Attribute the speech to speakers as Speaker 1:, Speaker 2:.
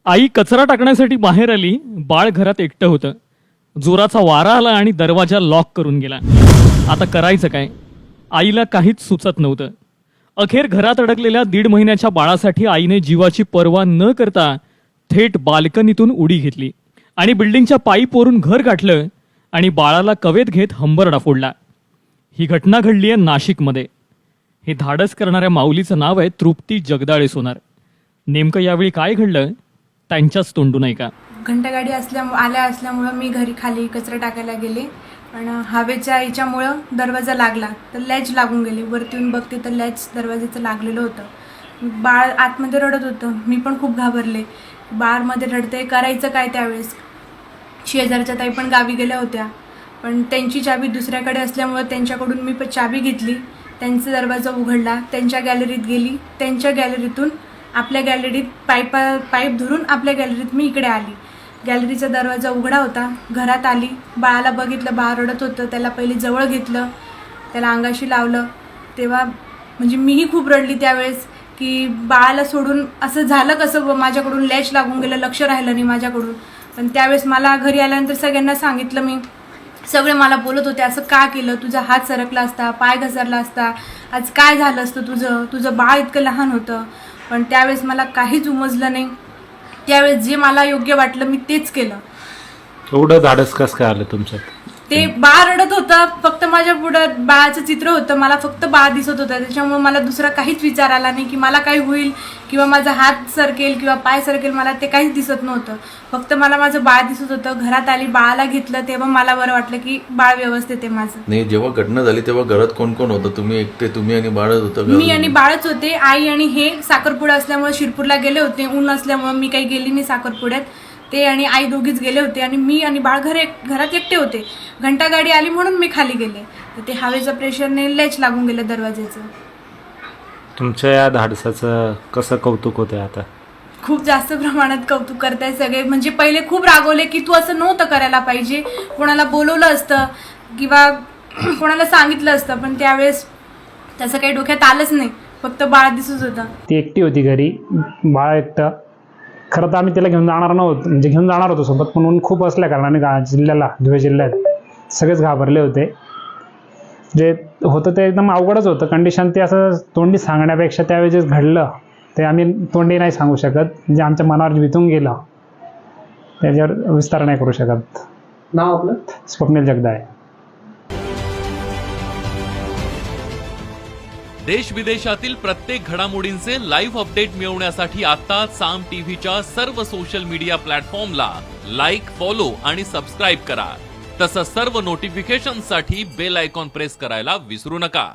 Speaker 1: आई कचरा टाकण्यासाठी बाहेर आली. बाळ घरात एकटं होतं. जोराचा वारा आला आणि दरवाजा लॉक करून गेला. आता करायचं काय? आईला काहीच सुचत नव्हतं. अखेर घरात अडकलेल्या 1.5 महिन्याच्या बाळासाठी आईने जीवाची पर्वा न करता थेट बाल्कनीतून उडी घेतली आणि बिल्डिंगच्या पाईपवरून घर गाठलं आणि बाळाला कवेत घेत हंबरडा फोडला. ही घटना घडली आहे नाशिकमध्ये. हे धाडस करणाऱ्या माऊलीचं नाव आहे तृप्ती जगदाळे सोनार. नेमकं यावेळी काय घडलं त्यांच्याच तोंडून ऐका.
Speaker 2: घंटागाडी आल्या असल्यामुळं मी घरी खाली कचरा टाकायला गेले, पण हवेच्या याच्यामुळं दरवाजा लागला तर लॅच लागून गेली. वरती येऊन बघते तर लॅच दरवाजाचं लागलेलं होतं. बाळ आतमध्ये रडत होतं. मी पण खूप घाबरले. बाळमध्ये रडते, करायचं काय? त्यावेळेस शेजारच्या ताई पण गावी गेल्या होत्या, पण त्यांची चावी दुसऱ्याकडे असल्यामुळं त्यांच्याकडून मी पण चावी घेतली. त्यांचा दरवाजा उघडला, त्यांच्या गॅलरीत गेली. त्यांच्या गॅलरीतून आपल्या गॅलरीत पाईप धरून आपल्या गॅलरीत मी इकडे आली. गॅलरीचा दरवाजा उघडा होता. घरात आली, बाळाला बघितलं. बाळ रडत होतं. त्याला पहिले जवळ घेतलं, त्याला अंगाशी लावलं. तेव्हा म्हणजे मीही खूप रडली त्यावेळेस, की बाळाला सोडून असं झालं कसं? माझ्याकडून लॅच लागून गेलं, लक्ष राहिलं नाही माझ्याकडून. पण त्यावेळेस मला घरी आल्यानंतर सगळ्यांना सांगितलं मी. सगळे मला बोलत होते, असं का केलं? तुझा हात सरकला असता, पाय घसरला असता, आज काय झालं असतं तुझं बाळ इतकं लहान होतं. पण त्यावेळेस मला काहीच उमजलं नाही. त्यावेळेस जे मला योग्य वाटलं मी तेच केलं.
Speaker 3: एवढं धाडस कसं काय आलं तुमच्यात?
Speaker 2: ते बाळ रडत होतं. फक्त माझ्या पुढं बाळाचं चित्र होतं. मला फक्त बाळ दिसत होतं. त्याच्यामुळे मला दुसरा काहीच विचार आला नाही की मला काय होईल किंवा माझा हात सरकेल किंवा पाय सरकेल. मला ते काहीच दिसत नव्हतं. फक्त मला माझं बाळ दिसत होतं. घरात आली, बाळाला घेतलं, तेव्हा मला बरं वाटलं की बाळ व्यवस्थित आहे माझं.
Speaker 4: नाही, जेव्हा घटना झाली तेव्हा घरात कोण कोण होतं? तुम्ही एकटे, तुम्ही आणि बाळच होतं?
Speaker 2: मी आणि बाळच होते. आई आणि हे साखरपुडा असल्यामुळे शिरपूरला गेले होते. ऊन असल्यामुळे मी काही गेली नाही साखरपुड्यात. ते आणि आई दोघीच गेले होते आणि मी आणि बाळ घरात एकटे होते. घंटागाडी आली म्हणून मी खाली गेले, तर ते हवेच्या प्रेशरने लॅच लागून गेलं दरवाजेचं.
Speaker 3: तुमच्या या धाडसाचं कसं कौतुक होतंय आता?
Speaker 2: खूप जास्त प्रमाणात कौतुक करताय सगळे. म्हणजे पहिले खूप रागवले की तू असं नव्हतं करायला पाहिजे, कोणाला बोलवलं असतं किंवा कोणाला सांगितलं असतं. पण त्यावेळेस तसं काही डोक्यात आलंच नाही. फक्त बाळ दिसत होता.
Speaker 5: ती एकटी होती घरी, बाळ एकटं. खरं तर आम्ही तिला घेऊन जाणार नव्हतो, म्हणजे घेऊन जाणार होतो सोबत, पण ऊन खूप असल्या कारणाने धुळे जिल्ह्यात सगळेच घाबरले होते. जे होतं ते एकदम अवघडच होतं. कंडिशन ते असं तोंडी सांगण्यापेक्षा त्यावेळी जे घडलं ते आम्ही तोंडी नाही सांगू शकत. म्हणजे आमच्या मनावर बितून गेलं, त्याच्यावर विस्तार नाही करू शकत.
Speaker 6: नाव आपलं?
Speaker 5: स्वप्नील जगदाळे.
Speaker 7: देश विदेशातील प्रत्येक घडामोडींचे लाईव्ह अपडेट मिळवण्यासाठी आता साम टीव्हीच्या सर्व सोशल मीडिया प्लॅटफॉर्मला लाईक, फॉलो आणि सबस्क्राईब करा. तसंच सर्व नोटिफिकेशनसाठी बेल आयकॉन प्रेस करायला विसरू नका.